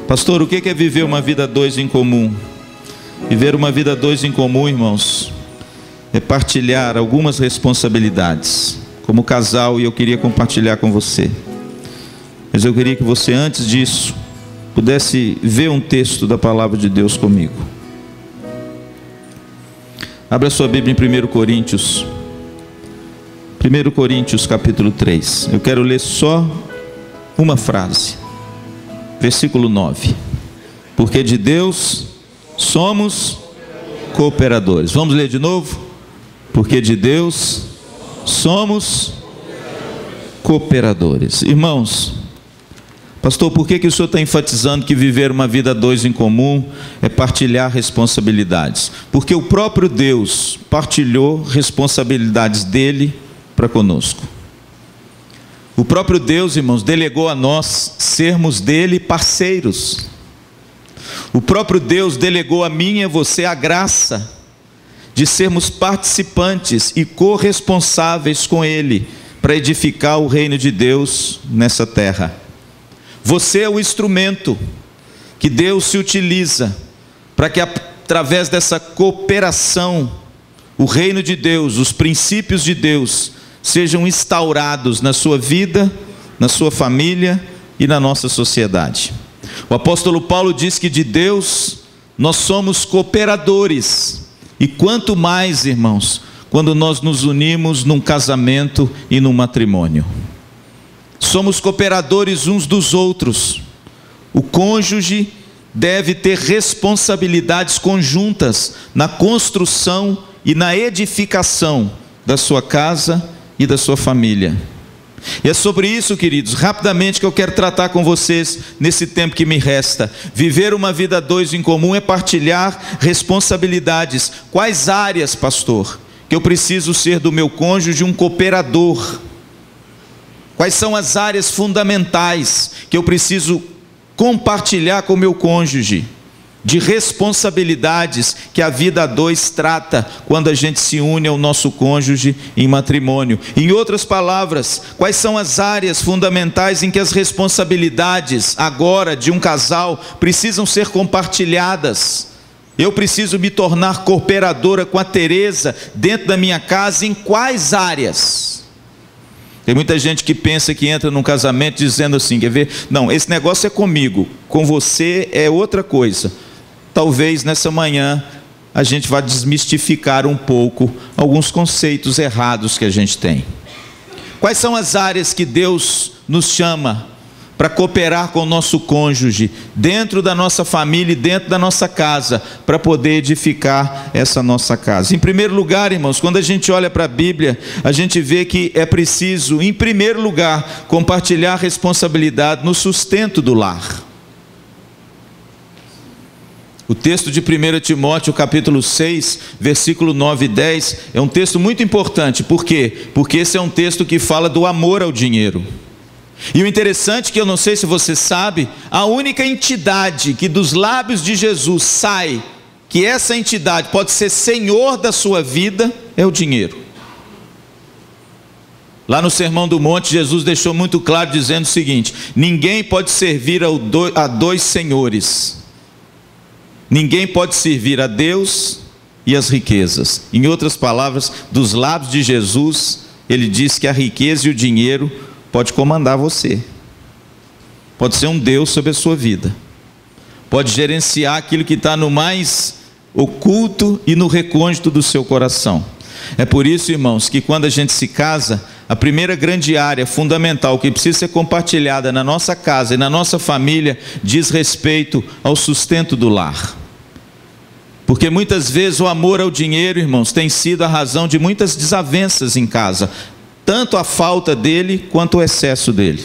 Pastor, o que é viver uma vida a dois em comum? Viver uma vida a dois em comum, irmãos, é partilhar algumas responsabilidades como casal, e eu queria compartilhar com você. Mas eu queria que você, antes disso, pudesse ver um texto da palavra de Deus comigo. Abra sua Bíblia em 1 Coríntios. 1 Coríntios capítulo 3. Eu quero ler só uma frase. Versículo 9. Porque de Deus somos cooperadores. Vamos ler de novo? Porque de Deus somos cooperadores. Irmãos, pastor, por que o senhor está enfatizando que viver uma vida a dois em comum é partilhar responsabilidades? Porque o próprio Deus partilhou responsabilidades dele para conosco. O próprio Deus, irmãos, delegou a nós sermos dele parceiros. O próprio Deus delegou a mim e a você a graça de sermos participantes e corresponsáveis com ele para edificar o reino de Deus nessa terra. Você é o instrumento que Deus se utiliza para que, através dessa cooperação, o reino de Deus, os princípios de Deus, sejam instaurados na sua vida, na sua família e na nossa sociedade. O apóstolo Paulo diz que de Deus nós somos cooperadores, e quanto mais, irmãos, quando nós nos unimos num casamento e num matrimônio. Somos cooperadores uns dos outros. O cônjuge deve ter responsabilidades conjuntas na construção e na edificação da sua casa e da sua família. E é sobre isso, queridos, rapidamente, que eu quero tratar com vocês nesse tempo que me resta. Viver uma vida a dois em comum é partilhar responsabilidades. Quais áreas, pastor, que eu preciso ser do meu cônjuge um cooperador? Quais são as áreas fundamentais que eu preciso compartilhar com o meu cônjuge? De responsabilidades que a vida a dois trata quando a gente se une ao nosso cônjuge em matrimônio. Em outras palavras, quais são as áreas fundamentais em que as responsabilidades agora de um casal precisam ser compartilhadas? Eu preciso me tornar cooperadora com a Teresa dentro da minha casa, em quais áreas? Tem muita gente que pensa que entra num casamento dizendo assim, quer ver? Não, esse negócio é comigo, com você é outra coisa. Talvez nessa manhã a gente vá desmistificar um pouco alguns conceitos errados que a gente tem. Quais são as áreas que Deus nos chama para cooperar com o nosso cônjuge, dentro da nossa família e dentro da nossa casa, para poder edificar essa nossa casa? Em primeiro lugar, irmãos, quando a gente olha para a Bíblia, a gente vê que é preciso, em primeiro lugar, compartilhar a responsabilidade no sustento do lar. O texto de 1 Timóteo, capítulo 6, versículo 9 e 10, é um texto muito importante. Por quê? Porque esse é um texto que fala do amor ao dinheiro. E o interessante, que eu não sei se você sabe, a única entidade que dos lábios de Jesus sai, que essa entidade pode ser senhor da sua vida, é o dinheiro. Lá no Sermão do Monte, Jesus deixou muito claro, dizendo o seguinte: ninguém pode servir a dois senhores. Ninguém pode servir a Deus e as riquezas. Em outras palavras, dos lábios de Jesus, ele diz que a riqueza e o dinheiro pode comandar você. Pode ser um Deus sobre a sua vida. Pode gerenciar aquilo que está no mais oculto e no recôndito do seu coração. É por isso, irmãos, que quando a gente se casa, a primeira grande área fundamental que precisa ser compartilhada na nossa casa e na nossa família diz respeito ao sustento do lar. Porque muitas vezes o amor ao dinheiro, irmãos, tem sido a razão de muitas desavenças em casa, tanto a falta dele quanto o excesso dele.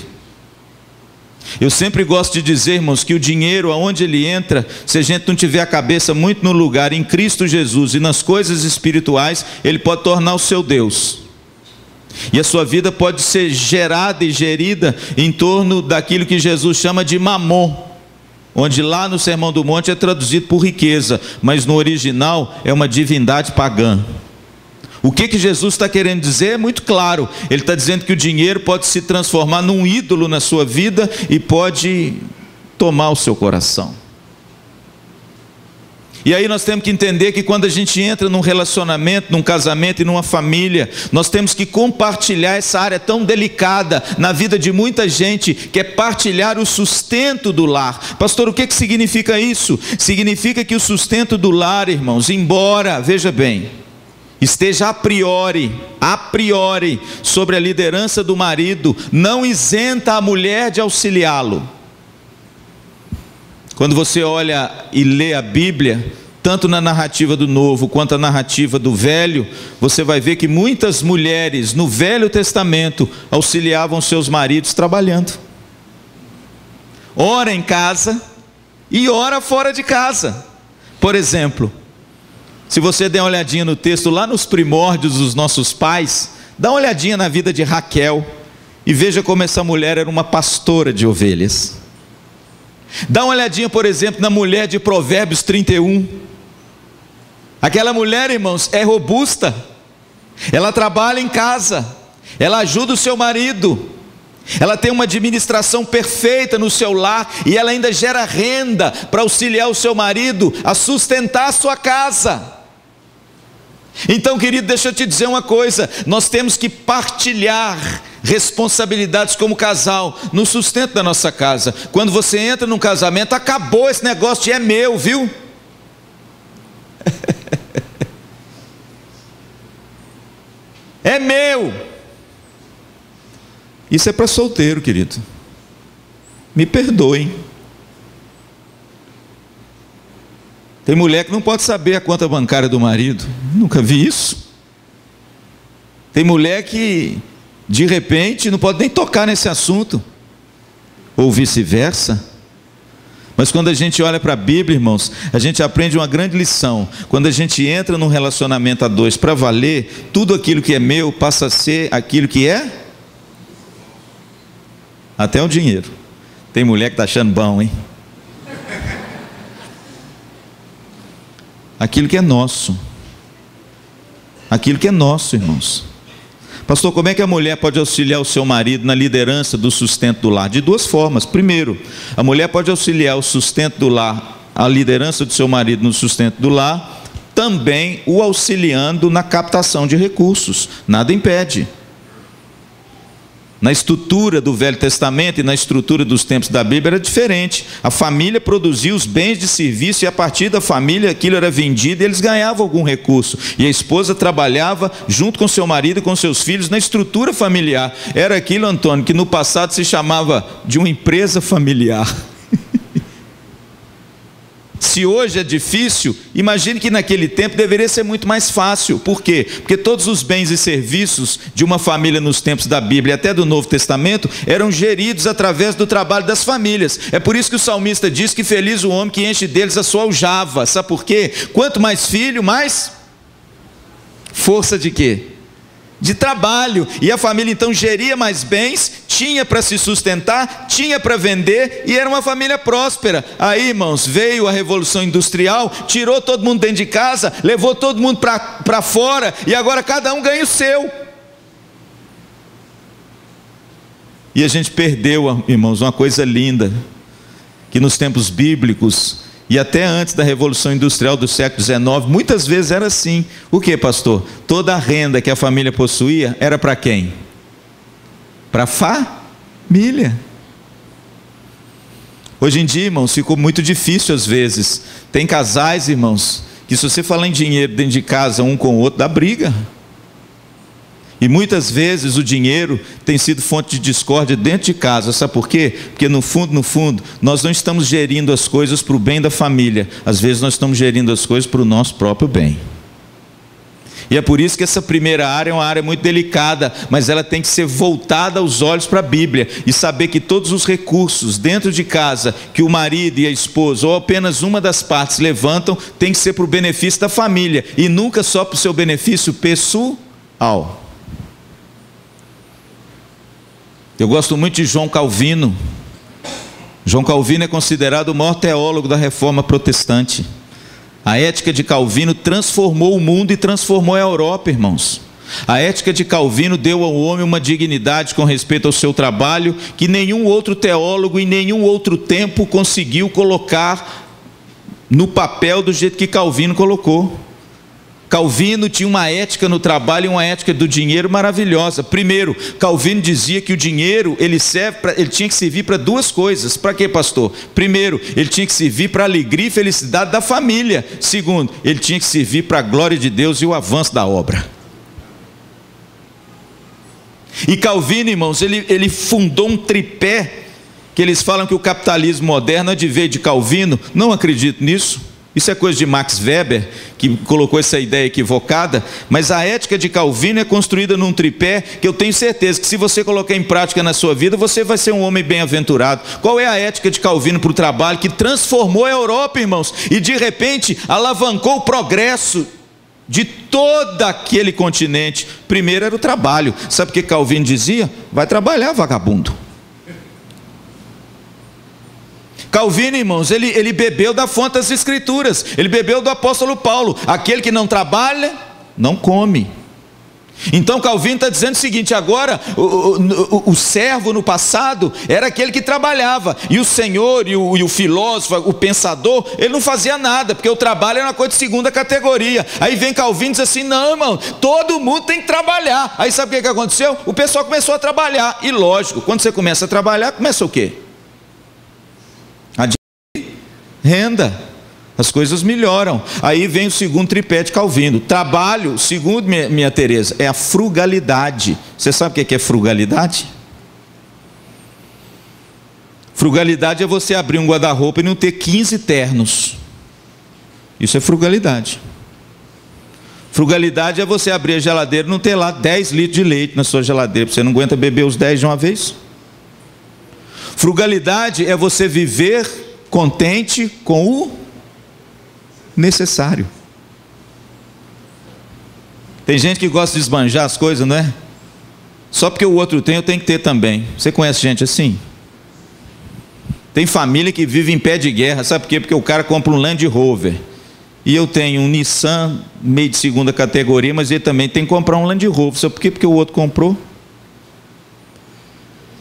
Eu sempre gosto de dizer, irmãos, que o dinheiro, aonde ele entra, se a gente não tiver a cabeça muito no lugar em Cristo Jesus e nas coisas espirituais, ele pode tornar o seu Deus. E a sua vida pode ser gerada e gerida em torno daquilo que Jesus chama de mamon, onde lá no Sermão do Monte é traduzido por riqueza, mas no original é uma divindade pagã. O que Jesus está querendo dizer é muito claro. Ele está dizendo que o dinheiro pode se transformar num ídolo na sua vida e pode tomar o seu coração. E aí nós temos que entender que quando a gente entra num relacionamento, num casamento e numa família, nós temos que compartilhar essa área tão delicada na vida de muita gente, que é partilhar o sustento do lar. Pastor, o que significa isso? Significa que o sustento do lar, irmãos, embora, veja bem, esteja a priori, sobre a liderança do marido, não isenta a mulher de auxiliá-lo. Quando você olha e lê a Bíblia, tanto na narrativa do Novo quanto na narrativa do Velho, você vai ver que muitas mulheres no Velho Testamento auxiliavam seus maridos trabalhando. Ora em casa e ora fora de casa. Por exemplo, se você der uma olhadinha no texto lá nos primórdios dos nossos pais, dá uma olhadinha na vida de Raquel e veja como essa mulher era uma pastora de ovelhas. Dá uma olhadinha, por exemplo, na mulher de Provérbios 31. Aquela mulher, irmãos, é robusta. Ela trabalha em casa. Ela ajuda o seu marido. Ela tem uma administração perfeita no seu lar. E ela ainda gera renda para auxiliar o seu marido a sustentar a sua casa. Então, querido, deixa eu te dizer uma coisa. Nós temos que partilhar responsabilidades como casal no sustento da nossa casa. Quando você entra num casamento, acabou esse negócio de é meu, viu? É meu. Isso é para solteiro, querido. Me perdoem. Tem mulher que não pode saber a conta bancária do marido. Nunca vi isso. Tem mulher que de repente não pode nem tocar nesse assunto, ou vice-versa. Mas quando a gente olha para a Bíblia, irmãos, a gente aprende uma grande lição. Quando a gente entra num relacionamento a dois para valer, tudo aquilo que é meu passa a ser aquilo que é, até o dinheiro. Tem mulher que está achando bom, hein? Aquilo que é nosso, irmãos. Pastor, como é que a mulher pode auxiliar o seu marido na liderança do sustento do lar? De duas formas. Primeiro, a mulher pode auxiliar o sustento do lar, a liderança do seu marido no sustento do lar, também o auxiliando na captação de recursos. Nada impede. Na estrutura do Velho Testamento e na estrutura dos tempos da Bíblia era diferente. A família produzia os bens de serviço e a partir da família aquilo era vendido e eles ganhavam algum recurso. E a esposa trabalhava junto com seu marido e com seus filhos na estrutura familiar. Era aquilo, Antônio, que no passado se chamava de uma empresa familiar. Se hoje é difícil, imagine que naquele tempo deveria ser muito mais fácil. Por quê? Porque todos os bens e serviços de uma família nos tempos da Bíblia, até do Novo Testamento, eram geridos através do trabalho das famílias. É por isso que o salmista diz que feliz o homem que enche deles a sua aljava. Sabe por quê? Quanto mais filho, mais força de quê? De trabalho. E a família então geria mais bens, tinha para se sustentar, tinha para vender e era uma família próspera. Aí, irmãos, veio a Revolução Industrial, tirou todo mundo dentro de casa, levou todo mundo para fora e agora cada um ganha o seu. E a gente perdeu, irmãos, uma coisa linda, que nos tempos bíblicos e até antes da Revolução Industrial do século XIX, muitas vezes era assim. O que, pastor? Toda a renda que a família possuía era para quem? Para a família. Hoje em dia, irmãos, ficou muito difícil às vezes. Tem casais, irmãos, que se você falar em dinheiro dentro de casa, um com o outro, dá briga. E muitas vezes o dinheiro tem sido fonte de discórdia dentro de casa. Sabe por quê? Porque no fundo, nós não estamos gerindo as coisas para o bem da família. Às vezes nós estamos gerindo as coisas para o nosso próprio bem. E é por isso que essa primeira área é uma área muito delicada, mas ela tem que ser voltada aos olhos para a Bíblia e saber que todos os recursos dentro de casa que o marido e a esposa ou apenas uma das partes levantam tem que ser para o benefício da família e nunca só para o seu benefício pessoal. Eu gosto muito de João Calvino. João Calvino é considerado o maior teólogo da Reforma Protestante. A ética de Calvino transformou o mundo e transformou a Europa, irmãos. A ética de Calvino deu ao homem uma dignidade com respeito ao seu trabalho que nenhum outro teólogo em nenhum outro tempo conseguiu colocar no papel do jeito que Calvino colocou. Calvino tinha uma ética no trabalho e uma ética do dinheiro maravilhosa. Primeiro, Calvino dizia que o dinheiro ele tinha que servir para duas coisas. Para quê, pastor? Primeiro, ele tinha que servir para a alegria e felicidade da família. Segundo, ele tinha que servir para a glória de Deus e o avanço da obra. E Calvino, irmãos, ele fundou um tripé, que eles falam que o capitalismo moderno advém de Calvino. Não acredito nisso. Isso é coisa de Max Weber, que colocou essa ideia equivocada, mas a ética de Calvino é construída num tripé, que eu tenho certeza que se você colocar em prática na sua vida, você vai ser um homem bem-aventurado. Qual é a ética de Calvino para o trabalho, que transformou a Europa, irmãos, e de repente alavancou o progresso de todo aquele continente? Primeiro era o trabalho. Sabe o que Calvino dizia? Vai trabalhar, vagabundo. Calvino, irmãos, ele bebeu da fonte das Escrituras, ele bebeu do apóstolo Paulo: aquele que não trabalha, não come. Então Calvino está dizendo o seguinte: agora o servo no passado era aquele que trabalhava, e o senhor e o filósofo, o pensador, ele não fazia nada, porque o trabalho era uma coisa de segunda categoria. Aí vem Calvino e diz assim: não, irmão, todo mundo tem que trabalhar. Aí sabe o que aconteceu? O pessoal começou a trabalhar, e lógico, quando você começa a trabalhar, começa o quê? Renda, as coisas melhoram. Aí vem o segundo tripé de Calvino. Trabalho, segundo minha Teresa, é a frugalidade. Você sabe o que é frugalidade? Frugalidade é você abrir um guarda-roupa e não ter 15 ternos. Isso é frugalidade. Frugalidade é você abrir a geladeira e não ter lá 10 litros de leite na sua geladeira, porque você não aguenta beber os 10 de uma vez. Frugalidade é você viver contente com o necessário. Tem gente que gosta de esbanjar as coisas, não é? Só porque o outro tem, eu tenho que ter também. Você conhece gente assim? Tem família que vive em pé de guerra. Sabe por quê? Porque o cara compra um Land Rover, e eu tenho um Nissan meio de segunda categoria, mas ele também tem que comprar um Land Rover. Sabe por quê? Porque o outro comprou.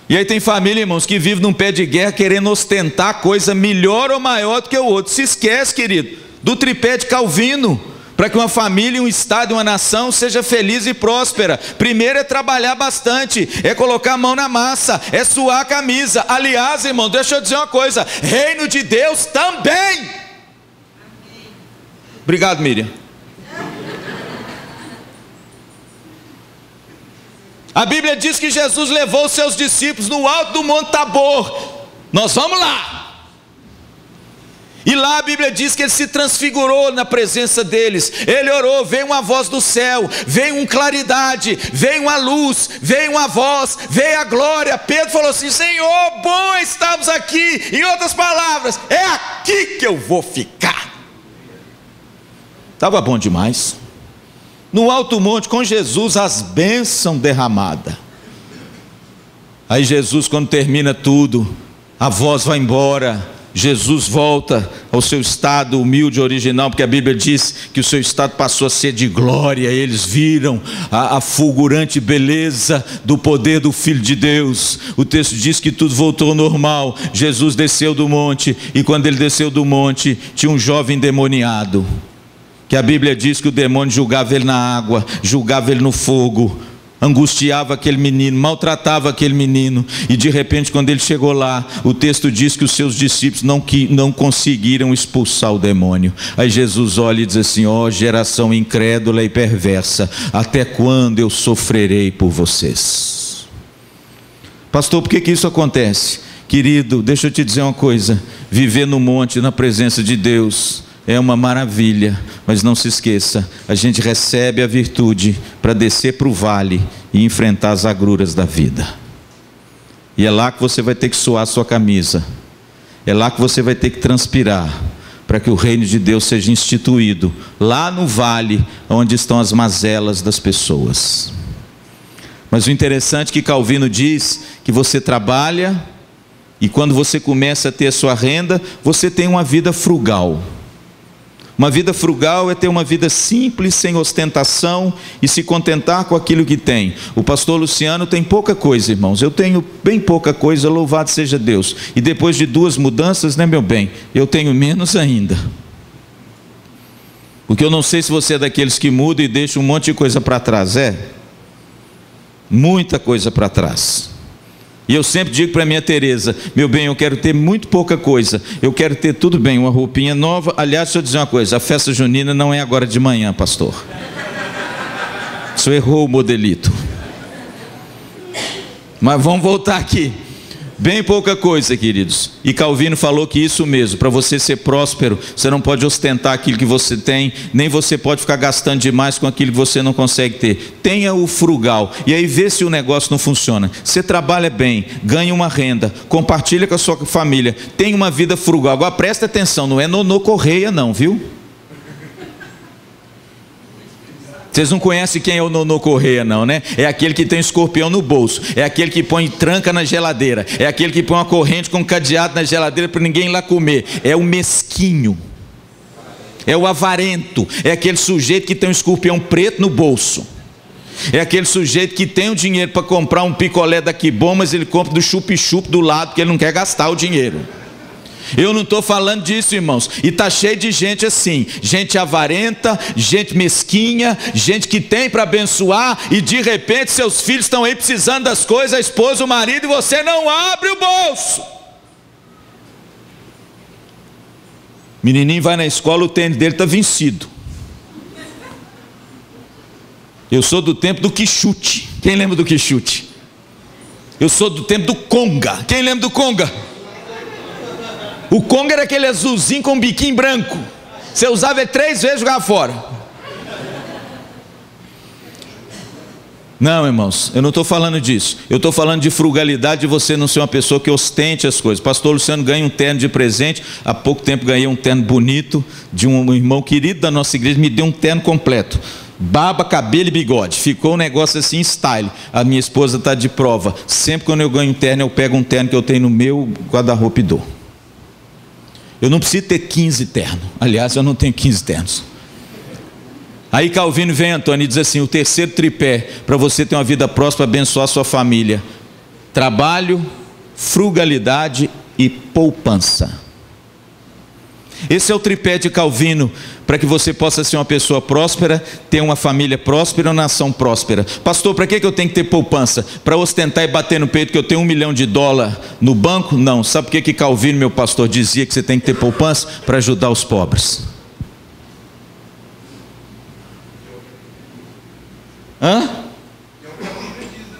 E aí tem família, irmãos, que vive num pé de guerra querendo ostentar coisa melhor ou maior do que o outro. Se esquece, querido, do tripé de Calvino, para que uma família, um estado e uma nação seja feliz e próspera. Primeiro é trabalhar bastante, é colocar a mão na massa, é suar a camisa. Aliás, irmão, deixa eu dizer uma coisa: reino de Deus também. Obrigado, Miriam. A Bíblia diz que Jesus levou os seus discípulos no alto do Monte Tabor. Nós vamos lá. E lá a Bíblia diz que ele se transfigurou na presença deles. Ele orou, veio uma voz do céu, veio uma claridade, veio uma luz, veio uma voz, veio a glória. Pedro falou assim: Senhor, bom estamos aqui. Em outras palavras, é aqui que eu vou ficar. Estava bom demais. No alto monte com Jesus, as bênçãos derramadas. Aí Jesus, quando termina tudo, a voz vai embora, Jesus volta ao seu estado humilde original, porque a Bíblia diz que o seu estado passou a ser de glória. Eles viram a fulgurante beleza do poder do Filho de Deus. O texto diz que tudo voltou ao normal. Jesus desceu do monte, e quando ele desceu do monte, tinha um jovem endemoniado, que a Bíblia diz que o demônio julgava ele na água, julgava ele no fogo, angustiava aquele menino, maltratava aquele menino. E de repente, quando ele chegou lá, o texto diz que os seus discípulos não conseguiram expulsar o demônio. Aí Jesus olha e diz assim: ó geração incrédula e perversa, até quando eu sofrerei por vocês? Pastor, por que isso acontece? Querido, deixa eu te dizer uma coisa: viver no monte, na presença de Deus, é uma maravilha, mas não se esqueça, a gente recebe a virtude para descer para o vale e enfrentar as agruras da vida. E é lá que você vai ter que suar a sua camisa, é lá que você vai ter que transpirar, para que o reino de Deus seja instituído, lá no vale, onde estão as mazelas das pessoas. Mas o interessante é que Calvino diz que você trabalha, e quando você começa a ter a sua renda, você tem uma vida frugal. Uma vida frugal é ter uma vida simples, sem ostentação e se contentar com aquilo que tem. O pastor Luciano tem pouca coisa, irmãos. Eu tenho bem pouca coisa, louvado seja Deus. E depois de 2 mudanças, né, meu bem? Eu tenho menos ainda. Porque eu não sei se você é daqueles que mudam e deixa um monte de coisa para trás. Muita coisa para trás. E eu sempre digo para minha Tereza: meu bem, eu quero ter muito pouca coisa, eu quero ter tudo bem, uma roupinha nova. Aliás, deixa eu dizer uma coisa: a festa junina não é agora de manhã, pastor. O senhor errou o modelito. Mas vamos voltar aqui. Bem pouca coisa, queridos. E Calvino falou que isso mesmo, para você ser próspero, você não pode ostentar aquilo que você tem, nem você pode ficar gastando demais com aquilo que você não consegue ter. Tenha o frugal, e aí vê se o negócio não funciona. Você trabalha bem, ganha uma renda, compartilha com a sua família, tem uma vida frugal. Agora presta atenção, não é Nonô Correia não, viu? Vocês não conhecem quem é o Nonô Correia não, né? É aquele que tem escorpião no bolso, é aquele que põe tranca na geladeira, é aquele que põe uma corrente com um cadeado na geladeira para ninguém ir lá comer. É o mesquinho, é o avarento, é aquele sujeito que tem um escorpião preto no bolso, é aquele sujeito que tem o dinheiro para comprar um picolé daqui bom, mas ele compra do chup-chup do lado porque ele não quer gastar o dinheiro. Eu não estou falando disso, irmãos. E está cheio de gente assim, gente avarenta, gente mesquinha, gente que tem para abençoar, e de repente seus filhos estão aí precisando das coisas, a esposa, o marido, e você não abre o bolso. Menininho vai na escola, o tênis dele está vencido. Eu sou do tempo do quichute. Quem lembra do quichute? Eu sou do tempo do conga. Quem lembra do conga? O conga era aquele azulzinho com um biquinho branco. Você usava ele 3 vezes e jogava fora. Não, irmãos, eu não estou falando disso. Eu estou falando de frugalidade, de você não ser uma pessoa que ostente as coisas. Pastor Luciano ganha um terno de presente. Há pouco tempo ganhei um terno bonito de um irmão querido da nossa igreja. Me deu um terno completo. Barba, cabelo e bigode. Ficou um negócio assim, style. A minha esposa está de prova. Sempre quando eu ganho um terno, eu pego um terno que eu tenho no meu guarda-roupa e dou. Eu não preciso ter 15 ternos. Aliás, eu não tenho 15 ternos. Aí Calvino vem, Antônio, e diz assim: o terceiro tripé para você ter uma vida próspera, abençoar a sua família: trabalho, frugalidade e poupança. Esse é o tripé de Calvino, para que você possa ser uma pessoa próspera, ter uma família próspera, uma nação próspera. Pastor, para que eu tenho que ter poupança? Para ostentar e bater no peito que eu tenho $1 milhão no banco? Não. Sabe por que Calvino, meu pastor, dizia que você tem que ter poupança? Para ajudar os pobres.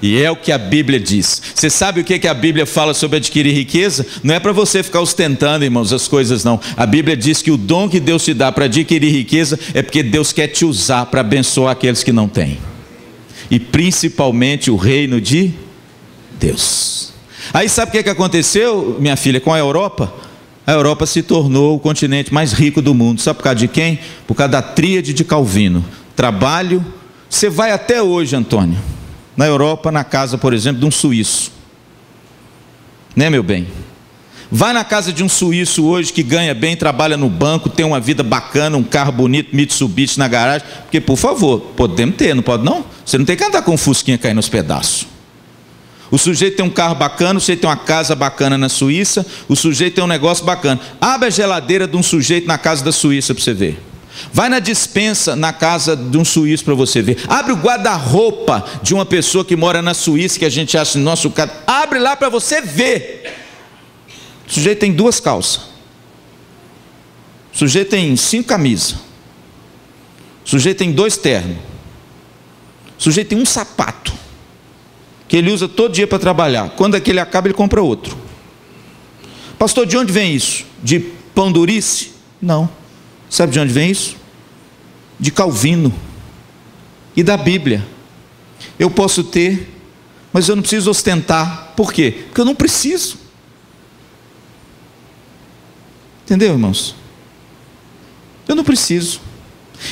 E é o que a Bíblia diz. Você sabe o que a Bíblia fala sobre adquirir riqueza? Não é para você ficar ostentando, irmãos, as coisas não. A Bíblia diz que o dom que Deus te dá para adquirir riqueza é porque Deus quer te usar para abençoar aqueles que não têm. E principalmente o reino de Deus. Aí sabe o que aconteceu, minha filha, com a Europa? A Europa se tornou o continente mais rico do mundo. Sabe por causa de quem? Por causa da tríade de Calvino. Trabalho. Você vai até hoje, Antônio, na Europa, na casa, por exemplo, de um suíço, né, meu bem? Vai na casa de um suíço hoje que ganha bem, trabalha no banco, tem uma vida bacana, um carro bonito, Mitsubishi na garagem, porque, por favor, podemos ter, não pode não? Você não tem que andar com um fusquinha caindo nos pedaços. O sujeito tem um carro bacana, o sujeito tem uma casa bacana na Suíça, o sujeito tem um negócio bacana. Abre a geladeira de um sujeito na casa da Suíça para você ver. Vai na despensa na casa de um suíço para você ver. Abre o guarda-roupa de uma pessoa que mora na Suíça, que a gente acha nosso cara. Abre lá para você ver. O sujeito tem 2 calças. O sujeito tem 5 camisas. O sujeito tem 2 ternos. O sujeito tem um sapato que ele usa todo dia para trabalhar. Quando aquele acaba, ele compra outro. Pastor, de onde vem isso? De pão durice? Não. Sabe de onde vem isso? De Calvino e da Bíblia. Eu posso ter, mas eu não preciso ostentar. Por quê? Porque eu não preciso. Entendeu, irmãos? Eu não preciso.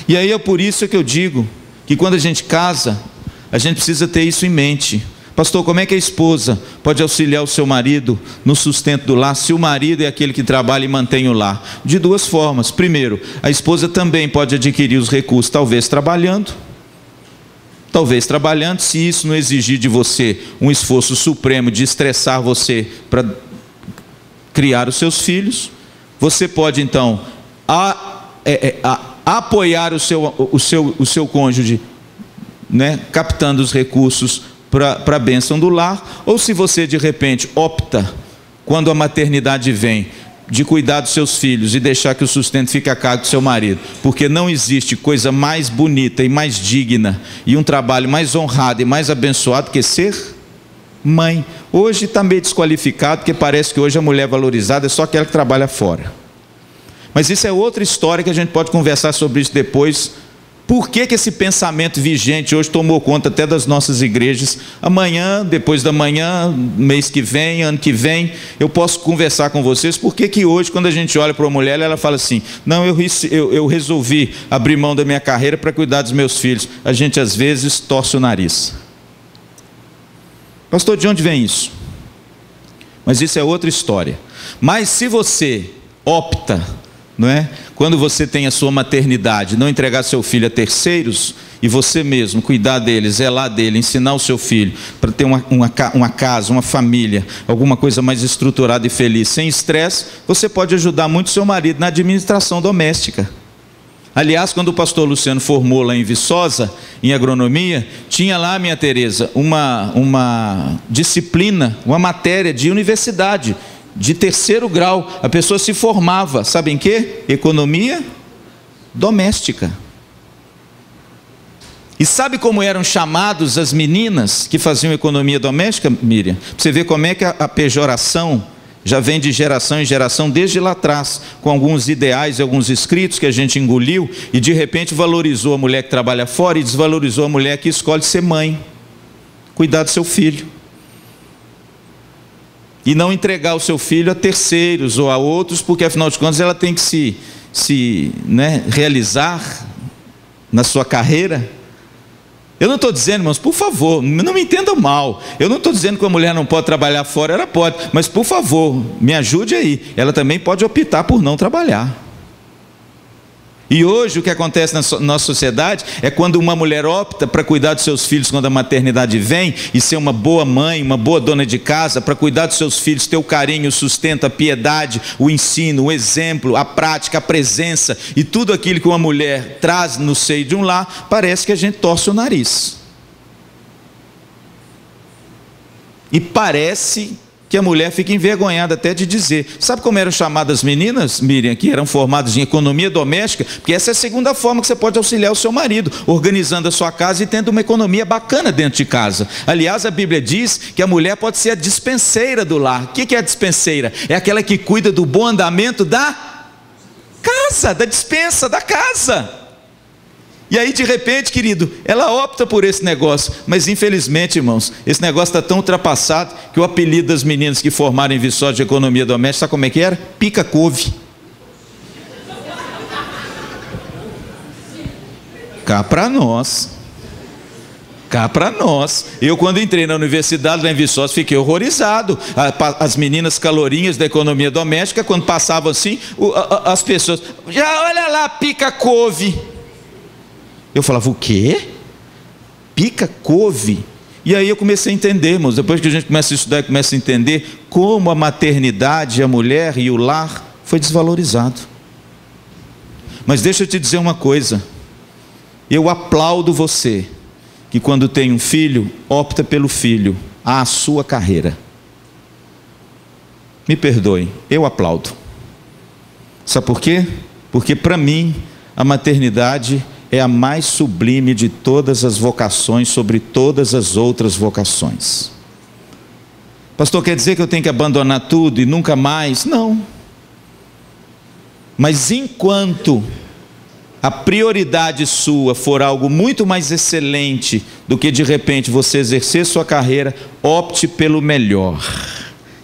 E aí é por isso que eu digo que quando a gente casa, a gente precisa ter isso em mente. Pastor, como é que a esposa pode auxiliar o seu marido no sustento do lar, se o marido é aquele que trabalha e mantém o lar? De duas formas. Primeiro, a esposa também pode adquirir os recursos, talvez trabalhando, se isso não exigir de você um esforço supremo de estressar você para criar os seus filhos. Você pode então apoiar o seu cônjuge, né, captando os recursos para a bênção do lar. Ou se você de repente opta, quando a maternidade vem, de cuidar dos seus filhos e deixar que o sustento fique a cargo do seu marido, porque não existe coisa mais bonita e mais digna e um trabalho mais honrado e mais abençoado que ser mãe. Hoje está meio desqualificado, porque parece que hoje a mulher valorizada é só aquela que trabalha fora. Mas isso é outra história que a gente pode conversar sobre isso depois. Por que esse pensamento vigente hoje tomou conta até das nossas igrejas? Amanhã, depois da manhã, mês que vem, ano que vem, eu posso conversar com vocês. Por que hoje, quando a gente olha para uma mulher, ela fala assim: não, eu resolvi abrir mão da minha carreira para cuidar dos meus filhos. A gente às vezes torce o nariz. Pastor, de onde vem isso? Mas isso é outra história. Mas se você opta, não é? Quando você tem a sua maternidade, não entregar seu filho a terceiros, e você mesmo cuidar dele, zelar dele, ensinar o seu filho para ter uma casa, uma família, alguma coisa mais estruturada e feliz, sem estresse, você pode ajudar muito seu marido na administração doméstica. Aliás, quando o pastor Luciano formou lá em Viçosa, em agronomia, tinha lá, minha Tereza, uma disciplina, uma matéria de universidade, de 3º grau. A pessoa se formava, sabe em quê? Economia doméstica. E sabe como eram chamados as meninas que faziam economia doméstica, Miriam? Para você ver como é que a pejoração já vem de geração em geração, desde lá atrás, com alguns ideais e alguns escritos que a gente engoliu, e de repente valorizou a mulher que trabalha fora e desvalorizou a mulher que escolhe ser mãe, cuidar do seu filho. E não entregar o seu filho a terceiros ou a outros, porque afinal de contas ela tem que se realizar na sua carreira. Eu não estou dizendo, irmãos, por favor, não me entendam mal, eu não estou dizendo que a mulher não pode trabalhar fora, ela pode, mas por favor, me ajude aí, ela também pode optar por não trabalhar. E hoje o que acontece na nossa sociedade é quando uma mulher opta para cuidar dos seus filhos quando a maternidade vem, e ser uma boa mãe, uma boa dona de casa, para cuidar dos seus filhos, ter o carinho, o sustento, a piedade, o ensino, o exemplo, a prática, a presença, e tudo aquilo que uma mulher traz no seio de um lar, parece que a gente torce o nariz. E parece que a mulher fica envergonhada até de dizer. Sabe como eram chamadas as meninas, Miriam, que eram formadas em economia doméstica? Porque essa é a segunda forma que você pode auxiliar o seu marido, organizando a sua casa e tendo uma economia bacana dentro de casa. Aliás, a Bíblia diz que a mulher pode ser a dispenseira do lar. O que é a dispenseira? É aquela que cuida do bom andamento da casa, da dispensa da casa. E aí de repente, querido, ela opta por esse negócio, mas infelizmente, irmãos, esse negócio está tão ultrapassado que o apelido das meninas que formaram em Viçosa de economia doméstica, sabe como é que era? Pica-couve. Cá para nós. Cá para nós. Eu, quando entrei na universidade lá em Viçosa, fiquei horrorizado. As meninas calorinhas da economia doméstica, quando passavam assim, as pessoas, já olha lá, pica-couve. Eu falava, o quê? Pica-couve? E aí eu comecei a entender, irmãos, depois que a gente começa a estudar e começa a entender como a maternidade, a mulher e o lar foi desvalorizado. Mas deixa eu te dizer uma coisa, eu aplaudo você, que quando tem um filho, opta pelo filho, à sua carreira. Me perdoe, eu aplaudo. Sabe por quê? Porque para mim, a maternidade é a mais sublime de todas as vocações, sobre todas as outras vocações. Pastor, quer dizer que eu tenho que abandonar tudo e nunca mais? Não. Mas enquanto a prioridade sua for algo muito mais excelente do que de repente você exercer sua carreira, opte pelo melhor.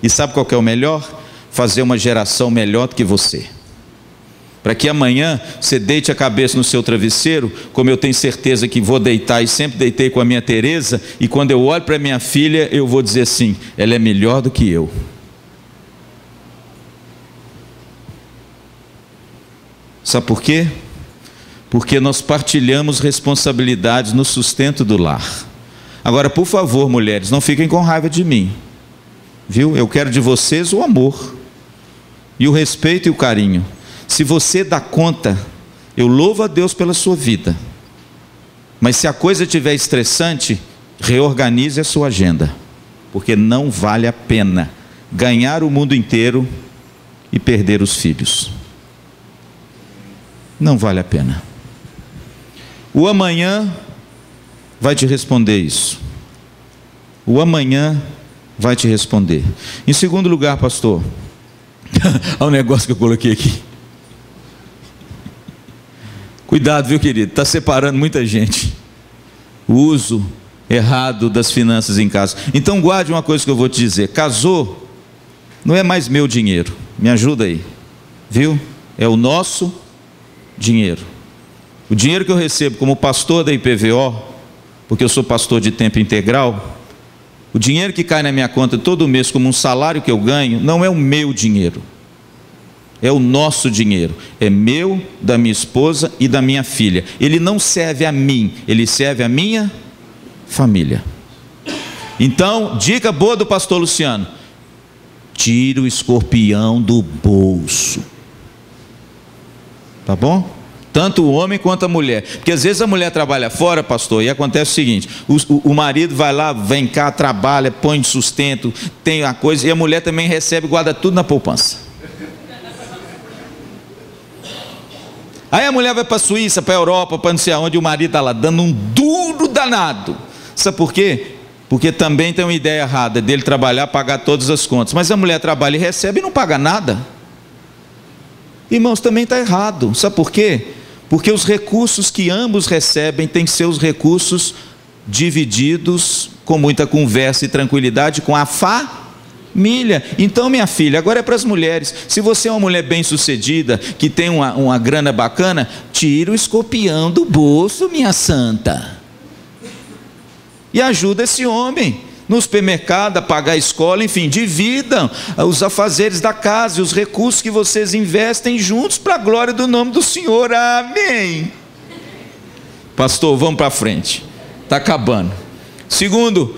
E sabe qual que é o melhor? Fazer uma geração melhor do que você. para que amanhã você deite a cabeça no seu travesseiro, como eu tenho certeza que vou deitar e sempre deitei com a minha Teresa, e quando eu olho para minha filha, eu vou dizer assim: ela é melhor do que eu. Sabe por quê? Porque nós partilhamos responsabilidades no sustento do lar. Agora, por favor, mulheres, não fiquem com raiva de mim, viu? Eu quero de vocês o amor, e o respeito e o carinho. Se você dá conta, eu louvo a Deus pela sua vida. Mas se a coisa estiver estressante, reorganize a sua agenda, porque não vale a pena ganhar o mundo inteiro e perder os filhos. Não vale a pena. O amanhã vai te responder isso. O amanhã vai te responder. Em segundo lugar, pastor, olha o negócio que eu coloquei aqui. Cuidado, viu, querido? Está separando muita gente. O uso errado das finanças em casa. Então guarde uma coisa que eu vou te dizer: casou, não é mais meu dinheiro. Me ajuda aí, viu? É o nosso dinheiro. O dinheiro que eu recebo como pastor da IPVO, porque eu sou pastor de tempo integral, o dinheiro que cai na minha conta todo mês como um salário que eu ganho, não é o meu dinheiro. É o nosso dinheiro, é meu, da minha esposa e da minha filha. Ele não serve a mim, ele serve a minha família. Então, dica boa do pastor Luciano: tira o escorpião do bolso. Tá bom? Tanto o homem quanto a mulher. Porque às vezes a mulher trabalha fora, pastor, e acontece o seguinte: o marido vai lá, vem cá, trabalha, põe de sustento, tem a coisa, e a mulher também recebe, guarda tudo na poupança. Aí a mulher vai para a Suíça, para a Europa, para não sei aonde, o marido está lá dando um duro danado. Sabe por quê? Porque também tem uma ideia errada dele trabalhar, pagar todas as contas. Mas a mulher trabalha e recebe e não paga nada. Irmãos, também está errado. Sabe por quê? Porque os recursos que ambos recebem têm que ser os recursos divididos com muita conversa e tranquilidade com a família. Então, minha filha, agora é para as mulheres. Se você é uma mulher bem sucedida, que tem uma grana bacana, tira o escorpião do bolso, minha santa, e ajuda esse homem no supermercado, a pagar a escola, enfim, dividam os afazeres da casa e os recursos que vocês investem juntos para a glória do nome do Senhor. Amém. Pastor, vamos para frente, está acabando. Segundo,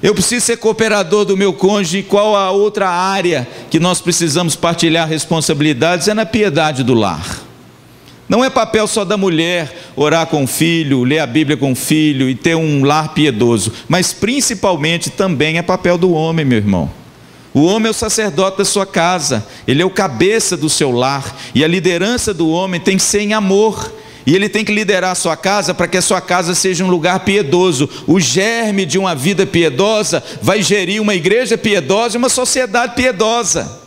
eu preciso ser cooperador do meu cônjuge. Qual a outra área que nós precisamos partilhar responsabilidades? É na piedade do lar. Não é papel só da mulher orar com o filho, ler a Bíblia com o filho e ter um lar piedoso, mas principalmente também é papel do homem, meu irmão. O homem é o sacerdote da sua casa, ele é o cabeça do seu lar, e a liderança do homem tem que ser em amor. E ele tem que liderar a sua casa para que a sua casa seja um lugar piedoso. O germe de uma vida piedosa vai gerir uma igreja piedosa e uma sociedade piedosa.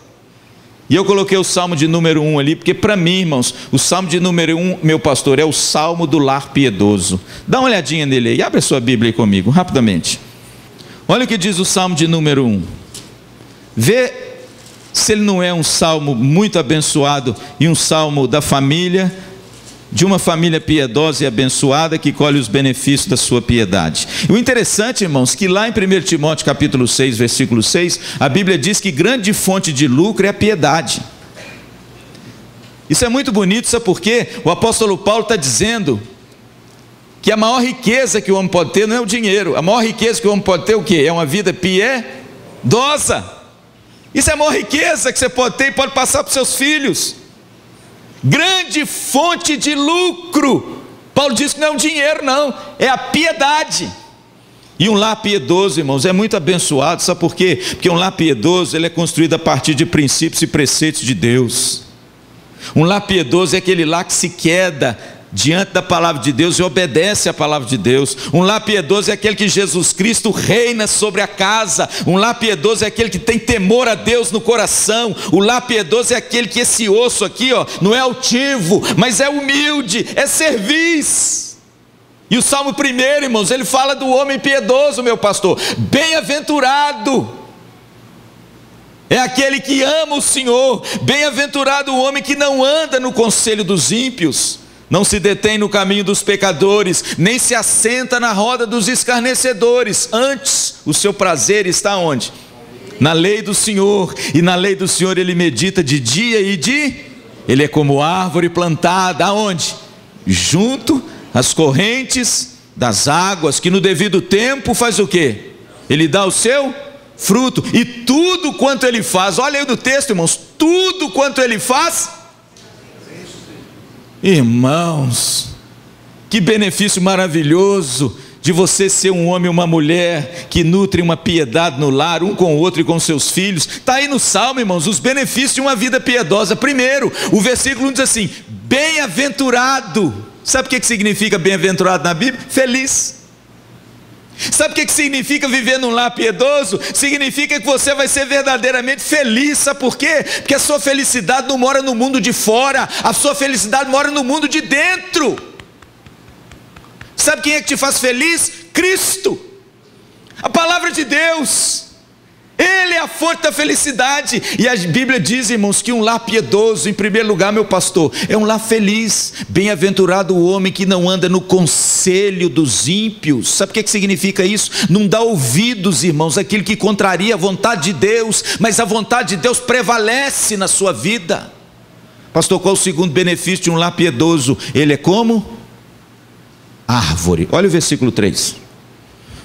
E eu coloquei o Salmo de número 1 ali, porque para mim, irmãos, o Salmo de número 1, meu pastor, é o Salmo do lar piedoso. Dá uma olhadinha nele aí, abre a sua Bíblia aí comigo, rapidamente. Olha o que diz o Salmo de número 1. Vê se ele não é um salmo muito abençoado e um salmo da família, de uma família piedosa e abençoada que colhe os benefícios da sua piedade. O interessante, irmãos, que lá em 1 Timóteo capítulo 6, versículo 6, a Bíblia diz que grande fonte de lucro é a piedade. Isso é muito bonito, sabe por quê? O apóstolo Paulo está dizendo que a maior riqueza que o homem pode ter não é o dinheiro. A maior riqueza que o homem pode ter é o quê? É uma vida piedosa. Isso é a maior riqueza que você pode ter e pode passar para os seus filhos. Grande fonte de lucro. Paulo diz que não é o dinheiro, não, é a piedade. E um lar piedoso, irmãos, é muito abençoado. Sabe por quê? Porque um lar piedoso, ele é construído a partir de princípios e preceitos de Deus. Um lar piedoso é aquele lar que se queda diante da palavra de Deus e obedece à palavra de Deus. Um lar piedoso é aquele que Jesus Cristo reina sobre a casa. Um lar piedoso é aquele que tem temor a Deus no coração. O lar piedoso é aquele que esse osso aqui, ó, não é altivo, mas é humilde, é serviço. E o Salmo 1, irmãos, ele fala do homem piedoso, meu pastor. Bem-aventurado É aquele que ama o Senhor. Bem-aventurado o homem que não anda no conselho dos ímpios, não se detém no caminho dos pecadores, nem se assenta na roda dos escarnecedores. Antes, o seu prazer está onde? Na lei do Senhor, e na lei do Senhor ele medita de dia e de... Ele é como árvore plantada, aonde? Junto às correntes das águas, que no devido tempo faz o quê? Ele dá o seu fruto, e tudo quanto ele faz, olha aí do texto, irmãos, tudo quanto ele faz, irmãos, que benefício maravilhoso de você ser um homem e uma mulher que nutrem uma piedade no lar, um com o outro e com seus filhos. Está aí no Salmo, irmãos, os benefícios de uma vida piedosa. Primeiro, o versículo 1 diz assim: bem-aventurado. Sabe o que significa bem-aventurado na Bíblia? Feliz. Sabe o que significa viver num lar piedoso? Significa que você vai ser verdadeiramente feliz. Sabe por quê? Porque a sua felicidade não mora no mundo de fora, a sua felicidade mora no mundo de dentro. Sabe quem é que te faz feliz? Cristo, a palavra de Deus. Ele é a fonte da felicidade. E a Bíblia diz, irmãos, que um lar piedoso, em primeiro lugar, meu pastor, é um lar feliz. Bem-aventurado o homem que não anda no conselho dos ímpios. Sabe o que significa isso? Não dá ouvidos, irmãos, àquilo que contraria a vontade de Deus, mas a vontade de Deus prevalece na sua vida. Pastor, qual o segundo benefício de um lar piedoso? Ele é como árvore. Olha o versículo 3.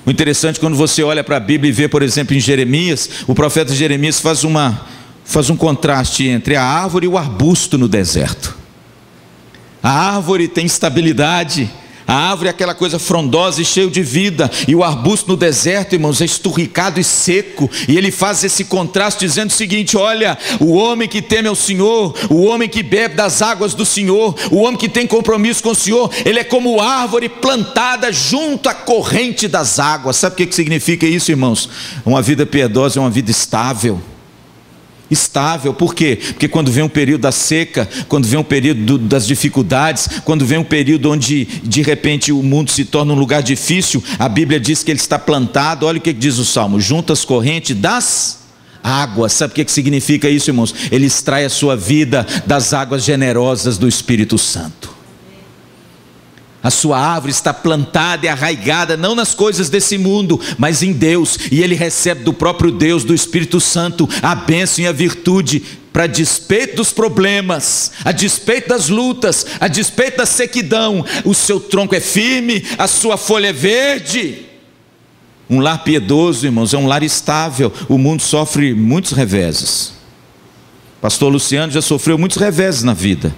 O interessante, quando você olha para a Bíblia e vê, por exemplo, em Jeremias, o profeta Jeremias faz um contraste entre a árvore e o arbusto no deserto. A árvore tem estabilidade, a árvore é aquela coisa frondosa e cheia de vida, e o arbusto no deserto, irmãos, é esturricado e seco. E ele faz esse contraste dizendo o seguinte: olha, o homem que teme ao Senhor, o homem que bebe das águas do Senhor, o homem que tem compromisso com o Senhor, ele é como árvore plantada junto à corrente das águas. Sabe o que significa isso, irmãos? Uma vida piedosa é uma vida estável. Estável, por quê? Porque quando vem um período da seca, quando vem um período das dificuldades, quando vem um período onde de repente o mundo se torna um lugar difícil, a Bíblia diz que ele está plantado. Olha o que diz o Salmo: junto às correntes das águas. Sabe o que significa isso, irmãos? Ele extrai a sua vida das águas generosas do Espírito Santo. A sua árvore está plantada e arraigada não nas coisas desse mundo, mas em Deus, e ele recebe do próprio Deus, do Espírito Santo, a bênção e a virtude, para despeito dos problemas, a despeito das lutas, a despeito da sequidão. O seu tronco é firme, a sua folha é verde. Um lar piedoso, irmãos, é um lar estável. O mundo sofre muitos reveses. Pastor Luciano já sofreu muitos reveses na vida.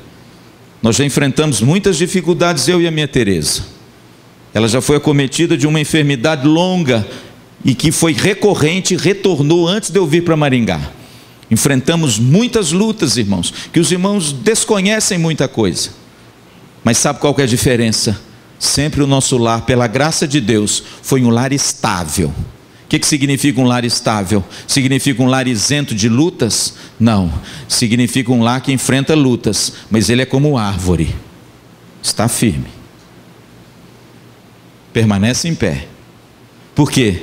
Nós já enfrentamos muitas dificuldades, eu e a minha Tereza. Ela já foi acometida de uma enfermidade longa e que foi recorrente, retornou antes de eu vir para Maringá. Enfrentamos muitas lutas, irmãos, que os irmãos desconhecem muita coisa. Mas sabe qual que é a diferença? Sempre o nosso lar, pela graça de Deus, foi um lar estável. O que significa um lar estável? Significa um lar isento de lutas? Não, significa um lar que enfrenta lutas, mas ele é como árvore, está firme, permanece em pé. Por quê?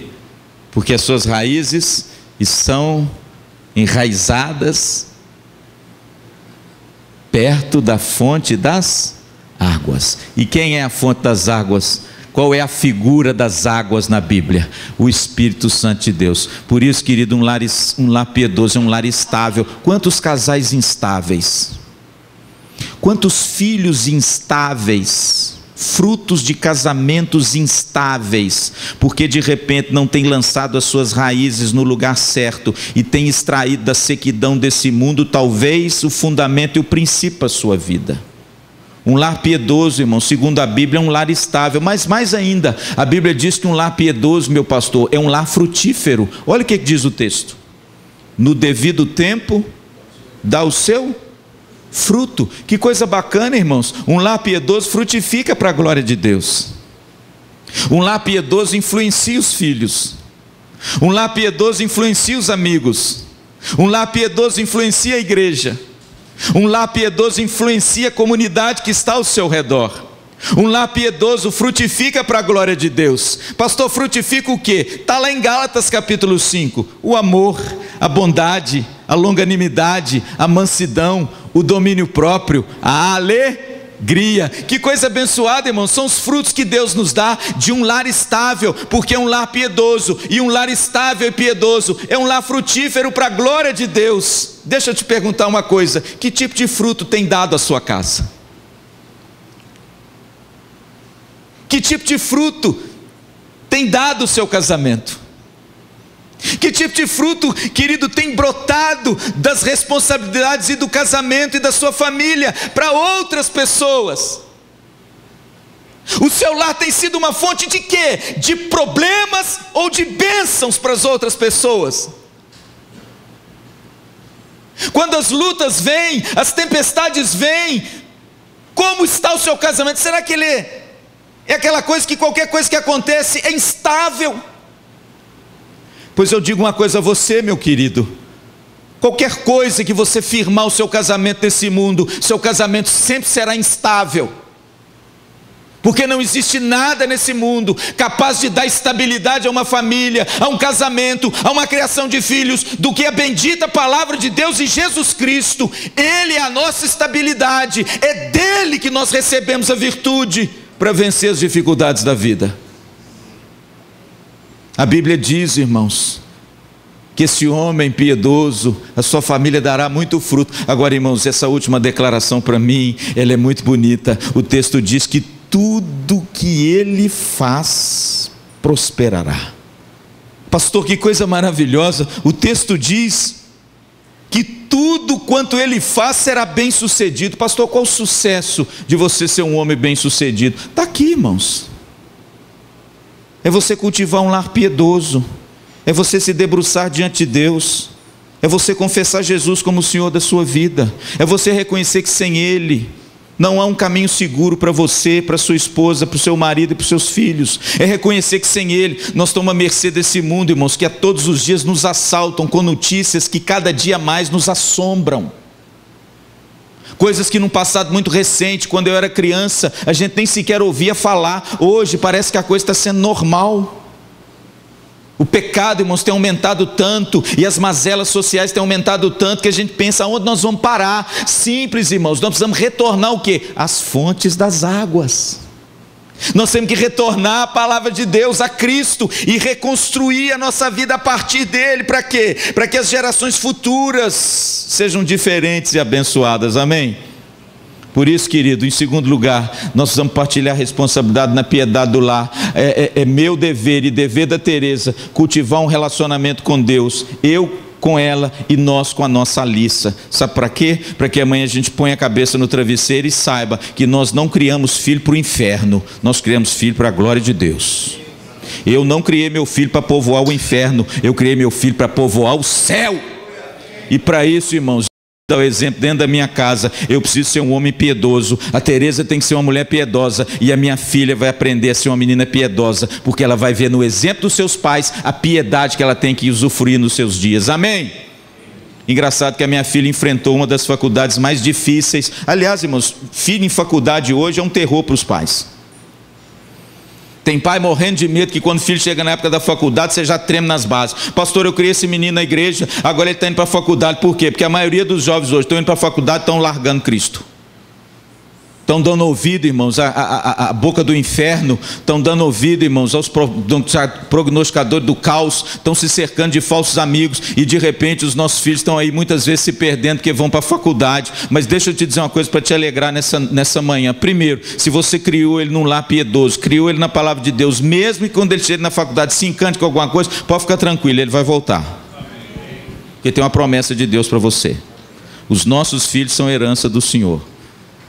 Porque as suas raízes estão enraizadas perto da fonte das águas. E quem é a fonte das águas? Qual é a figura das águas na Bíblia? O Espírito Santo de Deus. Por isso, querido, um lar piedoso é um lar estável. Quantos casais instáveis? Quantos filhos instáveis? Frutos de casamentos instáveis, porque de repente não tem lançado as suas raízes no lugar certo e tem extraído da sequidão desse mundo, talvez, o fundamento e o princípio da sua vida. Um lar piedoso, irmão, segundo a Bíblia, é um lar estável. Mas mais ainda, a Bíblia diz que um lar piedoso, meu pastor, é um lar frutífero. Olha o que diz o texto: no devido tempo dá o seu fruto. Que coisa bacana, irmãos. Um lar piedoso frutifica para a glória de Deus. Um lar piedoso influencia os filhos. Um lar piedoso influencia os amigos. Um lar piedoso influencia a igreja. Um lar piedoso influencia a comunidade que está ao seu redor. Um lar piedoso frutifica para a glória de Deus. Pastor, frutifica o quê? Está lá em Gálatas capítulo 5. O amor, a bondade, a longanimidade, a mansidão, o domínio próprio, a alegria. Que coisa abençoada, irmãos, são os frutos que Deus nos dá de um lar estável, porque é um lar piedoso, e um lar estável e piedoso é um lar frutífero para a glória de Deus. Deixa eu te perguntar uma coisa: que tipo de fruto tem dado a sua casa? Que tipo de fruto tem dado o seu casamento? Que tipo de fruto, querido, tem brotado das responsabilidades e do casamento e da sua família para outras pessoas? O seu lar tem sido uma fonte de quê? De problemas ou de bênçãos para as outras pessoas? Quando as lutas vêm, as tempestades vêm, como está o seu casamento? Será que ele é aquela coisa que qualquer coisa que acontece é instável? Pois eu digo uma coisa a você, meu querido: qualquer coisa que você firmar o seu casamento nesse mundo, seu casamento sempre será instável, porque não existe nada nesse mundo capaz de dar estabilidade a uma família, a um casamento, a uma criação de filhos, do que a bendita palavra de Deus e Jesus Cristo. Ele é a nossa estabilidade, é dele que nós recebemos a virtude para vencer as dificuldades da vida. A Bíblia diz, irmãos, que esse homem piedoso, a sua família dará muito fruto. Agora, irmãos, essa última declaração para mim, ela é muito bonita. O texto diz que tudo que ele faz prosperará. Pastor, que coisa maravilhosa! O texto diz que tudo quanto ele faz será bem sucedido. Pastor, qual o sucesso de você ser um homem bem sucedido? Está aqui, irmãos. É você cultivar um lar piedoso, é você se debruçar diante de Deus, é você confessar Jesus como o Senhor da sua vida, é você reconhecer que sem Ele não há um caminho seguro para você, para sua esposa, para o seu marido e para os seus filhos. É reconhecer que sem Ele nós estamos à mercê desse mundo, irmãos, que a todos os dias nos assaltam com notícias que cada dia mais nos assombram. Coisas que num passado muito recente, quando eu era criança, a gente nem sequer ouvia falar. Hoje parece que a coisa está sendo normal. O pecado, irmãos, tem aumentado tanto, e as mazelas sociais têm aumentado tanto, que a gente pensa: aonde nós vamos parar? Simples, irmãos, nós precisamos retornar o quê? Às fontes das águas. Nós temos que retornar à palavra de Deus, a Cristo, e reconstruir a nossa vida a partir dele. Para quê? Para que as gerações futuras sejam diferentes e abençoadas. Amém? Por isso, querido, em segundo lugar, nós precisamos partilhar a responsabilidade na piedade do lar. É meu dever e dever da Teresa cultivar um relacionamento com Deus, eu com ela e nós com a nossa Alissa. Sabe para quê? Para que amanhã a gente ponha a cabeça no travesseiro e saiba que nós não criamos filho para o inferno, nós criamos filho para a glória de Deus. Eu não criei meu filho para povoar o inferno, eu criei meu filho para povoar o céu. E para isso, irmãos, dar o exemplo dentro da minha casa, eu preciso ser um homem piedoso. A Teresa tem que ser uma mulher piedosa, e a minha filha vai aprender a ser uma menina piedosa, porque ela vai ver no exemplo dos seus pais a piedade que ela tem que usufruir nos seus dias. Amém? Engraçado que a minha filha enfrentou uma das faculdades mais difíceis. Aliás, irmãos, filho em faculdade hoje é um terror para os pais. Tem pai morrendo de medo que quando o filho chega na época da faculdade, você já treme nas bases. Pastor, eu criei esse menino na igreja, agora ele está indo para a faculdade. Por quê? Porque a maioria dos jovens hoje estão indo para a faculdade, estão largando Cristo. Estão dando ouvido, irmãos, à boca do inferno. Estão dando ouvido, irmãos, aos prognosticadores do caos. Estão se cercando de falsos amigos. E de repente os nossos filhos estão aí muitas vezes se perdendo porque vão para a faculdade. Mas deixa eu te dizer uma coisa para te alegrar nessa manhã. Primeiro, se você criou ele num lar piedoso, criou ele na palavra de Deus, mesmo que quando ele chegue na faculdade se encante com alguma coisa, pode ficar tranquilo, ele vai voltar. Porque tem uma promessa de Deus para você. Os nossos filhos são herança do Senhor.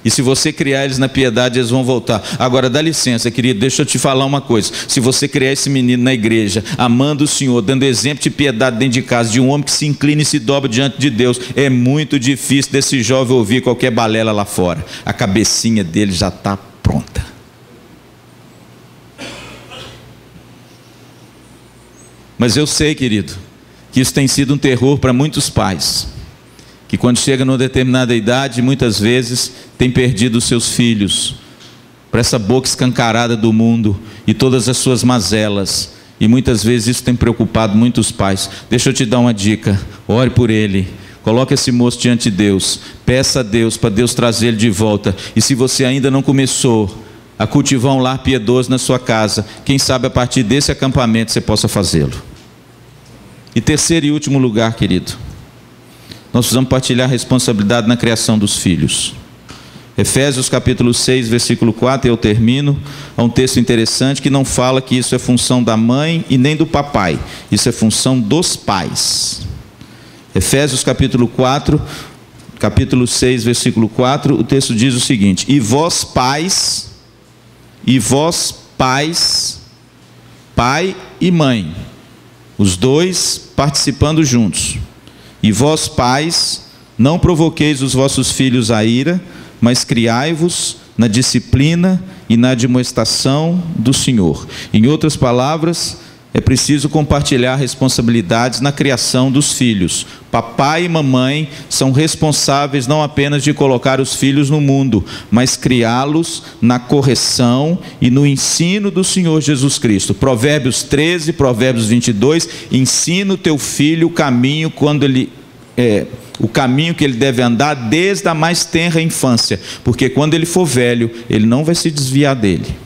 E se você criar eles na piedade, eles vão voltar. Agora, dá licença, querido, deixa eu te falar uma coisa. Se você criar esse menino na igreja, amando o Senhor, dando exemplo de piedade dentro de casa, de um homem que se inclina e se dobra diante de Deus, é muito difícil desse jovem ouvir qualquer balela lá fora. A cabecinha dele já está pronta. Mas eu sei, querido, que isso tem sido um terror para muitos pais, que quando chega numa determinada idade, muitas vezes tem perdido os seus filhos para essa boca escancarada do mundo e todas as suas mazelas, e muitas vezes isso tem preocupado muitos pais. Deixa eu te dar uma dica: ore por ele, Coloque esse moço diante de Deus, peça a Deus para Deus trazer ele de volta. E se você ainda não começou a cultivar um lar piedoso na sua casa, quem sabe a partir desse acampamento você possa fazê-lo. E terceiro e último lugar, querido, nós precisamos partilhar a responsabilidade na criação dos filhos. Efésios capítulo 6, versículo 4, eu termino. Há um texto interessante que não fala que isso é função da mãe e nem do papai. Isso é função dos pais. Efésios capítulo 4, capítulo 6, versículo 4, o texto diz o seguinte: E vós pais, pai e mãe, os dois participando juntos. E vós pais, não provoqueis os vossos filhos à ira, mas criai-vos na disciplina e na admoestação do Senhor. Em outras palavras, é preciso compartilhar responsabilidades na criação dos filhos. Papai e mamãe são responsáveis não apenas de colocar os filhos no mundo, mas criá-los na correção e no ensino do Senhor Jesus Cristo. Provérbios 13, Provérbios 22, ensina o teu filho o caminho o caminho que ele deve andar desde a mais tenra infância, porque quando ele for velho, ele não vai se desviar dele.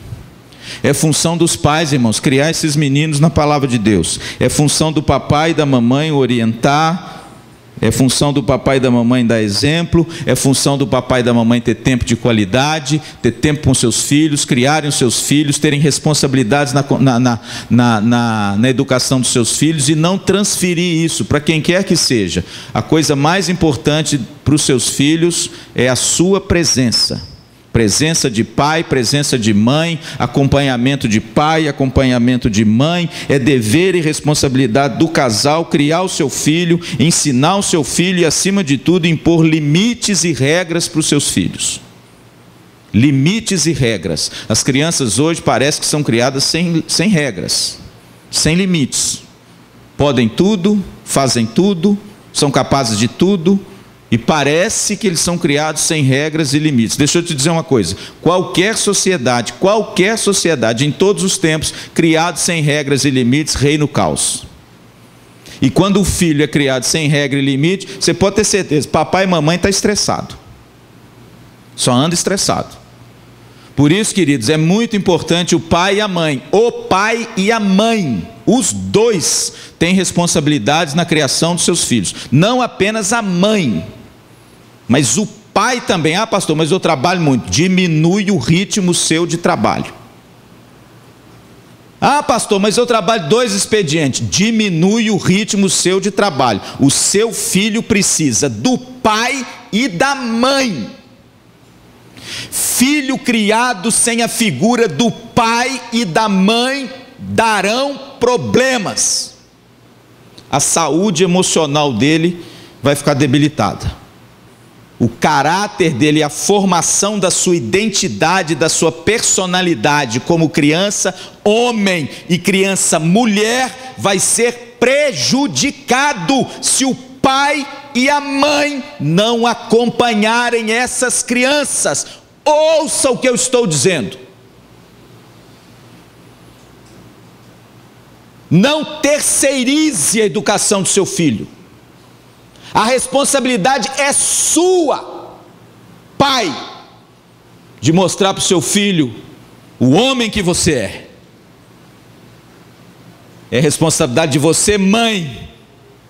É função dos pais, irmãos, criar esses meninos na palavra de Deus. É função do papai e da mamãe orientar. É função do papai e da mamãe dar exemplo. É função do papai e da mamãe ter tempo de qualidade, ter tempo com seus filhos, criarem os seus filhos, terem responsabilidades na educação dos seus filhos e não transferir isso para quem quer que seja. A coisa mais importante para os seus filhos é a sua presença. Presença de pai, presença de mãe, acompanhamento de pai, acompanhamento de mãe. É dever e responsabilidade do casal criar o seu filho, ensinar o seu filho e, acima de tudo, impor limites e regras para os seus filhos. Limites e regras. As crianças hoje parece que são criadas sem regras, sem limites. Podem tudo, fazem tudo, são capazes de tudo. E parece que eles são criados sem regras e limites. Deixa eu te dizer uma coisa: qualquer sociedade em todos os tempos, criado sem regras e limites, reina o caos. E quando o filho é criado sem regra e limite, você pode ter certeza, papai e mamãe estão estressados. Só anda estressado. Por isso, queridos, é muito importante o pai e a mãe. O pai e a mãe, os dois têm responsabilidades na criação dos seus filhos. Não apenas a mãe, mas o pai também. Ah, pastor, mas eu trabalho muito. Diminui o ritmo seu de trabalho. Ah, pastor, mas eu trabalho 2 expedientes. Diminui o ritmo seu de trabalho. O seu filho precisa do pai e da mãe. Filho criado sem a figura do pai e da mãe darão problemas. A saúde emocional dele vai ficar debilitada. O caráter dele, a formação da sua identidade, da sua personalidade como criança homem e criança mulher vai ser prejudicado se o pai e a mãe não acompanharem essas crianças. Ouça o que eu estou dizendo. Não terceirize a educação do seu filho. A responsabilidade é sua, pai, de mostrar para o seu filho o homem que você é. É responsabilidade de você, mãe,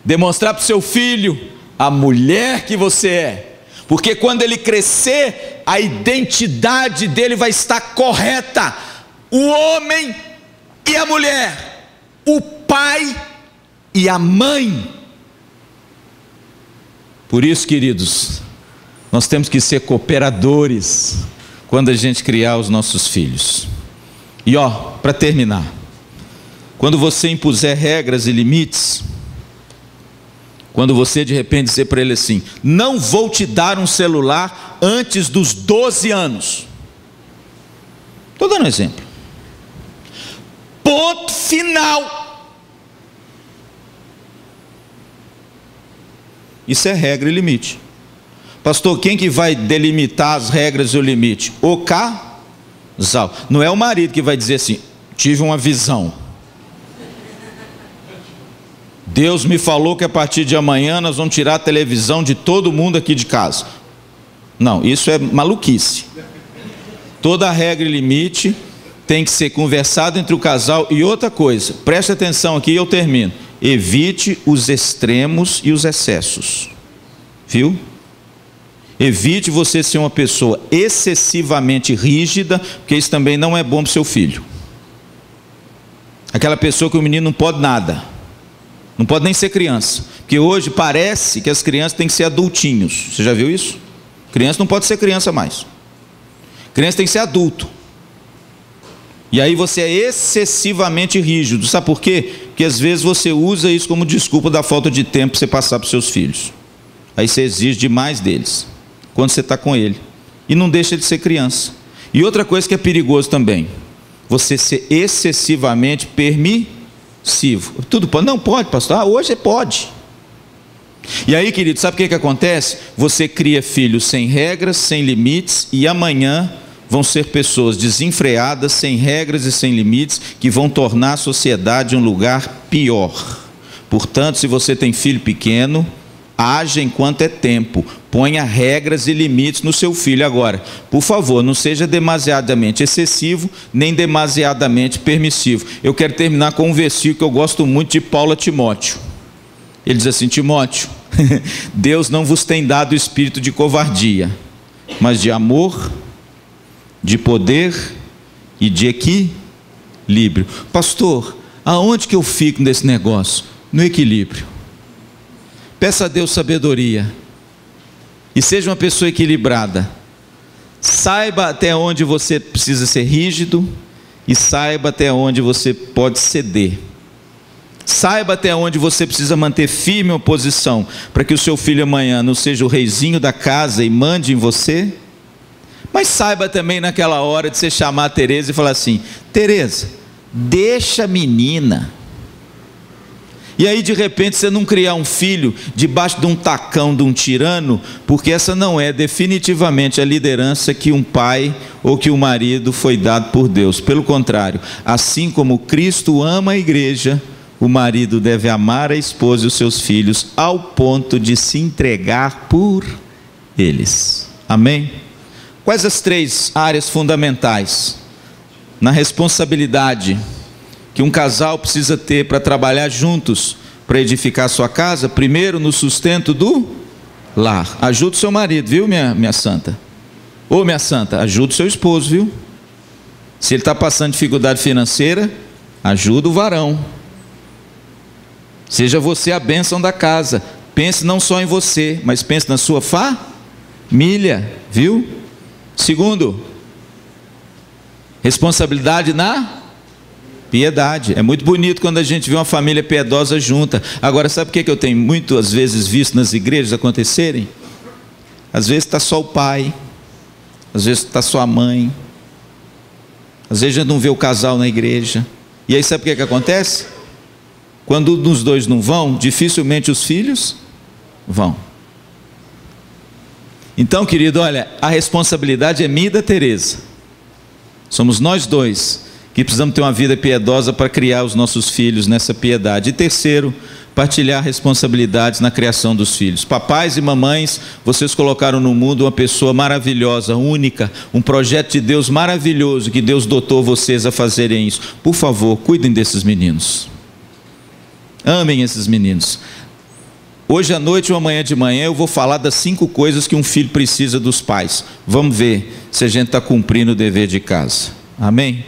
demonstrar para o seu filho a mulher que você é. Porque quando ele crescer, a identidade dele vai estar correta. O homem e a mulher, o pai e a mãe. Por isso, queridos, nós temos que ser cooperadores quando a gente criar os nossos filhos. E para terminar, quando você impuser regras e limites, quando você de repente dizer para ele assim: não vou te dar um celular antes dos 12 anos. Estou dando um exemplo. Ponto final. Isso é regra e limite. Pastor, quem que vai delimitar as regras e o limite? O casal. Não é o marido que vai dizer assim: tive uma visão. Deus me falou que a partir de amanhã nós vamos tirar a televisão de todo mundo aqui de casa. Não, isso é maluquice. Toda regra e limite tem que ser conversado entre o casal. E outra coisa, preste atenção aqui e eu termino. Evite os extremos e os excessos. Viu? Evite você ser uma pessoa excessivamente rígida, porque isso também não é bom para o seu filho. Aquela pessoa que o menino não pode nada. Não pode nem ser criança. Porque hoje parece que as crianças têm que ser adultinhos. Você já viu isso? Criança não pode ser criança mais. Criança tem que ser adulto. E aí você é excessivamente rígido. Sabe por quê? Porque às vezes você usa isso como desculpa da falta de tempo para você passar para os seus filhos. Aí você exige demais deles, quando você está com ele. E não deixa de ser criança. E outra coisa que é perigoso também, você ser excessivamente permissivo. Tudo pode? Não pode, pastor. Hoje pode. E aí, querido, sabe o que acontece? Você cria filhos sem regras, sem limites, e amanhã vão ser pessoas desenfreadas, sem regras e sem limites, que vão tornar a sociedade um lugar pior. Portanto, se você tem filho pequeno, haja enquanto é tempo, ponha regras e limites no seu filho. Agora, por favor, não seja demasiadamente excessivo, nem demasiadamente permissivo. Eu quero terminar com um versículo que eu gosto muito de Paulo a Timóteo. Ele diz assim: Timóteo, Deus não vos tem dado o espírito de covardia, mas de amor, de poder e de equilíbrio. Pastor, aonde que eu fico nesse negócio? No equilíbrio. Peça a Deus sabedoria e seja uma pessoa equilibrada. Saiba até onde você precisa ser rígido e saiba até onde você pode ceder. Saiba até onde você precisa manter firme uma posição, para que o seu filho amanhã não seja o reizinho da casa e mande em você. Mas saiba também naquela hora de você chamar a Tereza e falar assim: Tereza, deixa a menina. E aí de repente você não criar um filho debaixo de um tacão de um tirano, porque essa não é definitivamente a liderança que um pai ou que um marido foi dado por Deus. Pelo contrário, assim como Cristo ama a igreja, o marido deve amar a esposa e os seus filhos ao ponto de se entregar por eles. Amém? Quais as 3 áreas fundamentais na responsabilidade que um casal precisa ter para trabalhar juntos para edificar a sua casa? Primeiro, no sustento do lar. Ajuda o seu marido, viu, minha santa? Ô, minha santa, ajuda o seu esposo, viu? Se ele está passando dificuldade financeira, ajuda o varão. Seja você a bênção da casa. Pense não só em você, mas pense na sua família, viu? Segundo, responsabilidade na piedade. É muito bonito quando a gente vê uma família piedosa junta. Agora, sabe o que eu tenho muitas vezes visto nas igrejas acontecerem? Às vezes está só o pai, às vezes está só a mãe, às vezes a gente não vê o casal na igreja. E aí sabe o que acontece? Quando um dos dois não vão, dificilmente os filhos vão. Então, querido, olha, a responsabilidade é minha e da Tereza. Somos nós dois que precisamos ter uma vida piedosa para criar os nossos filhos nessa piedade. E terceiro, partilhar responsabilidades na criação dos filhos. Papais e mamães, vocês colocaram no mundo uma pessoa maravilhosa, única, um projeto de Deus maravilhoso, que Deus dotou vocês a fazerem isso. Por favor, cuidem desses meninos. Amem esses meninos. Hoje à noite ou amanhã de manhã eu vou falar das 5 coisas que um filho precisa dos pais. Vamos ver se a gente está cumprindo o dever de casa. Amém?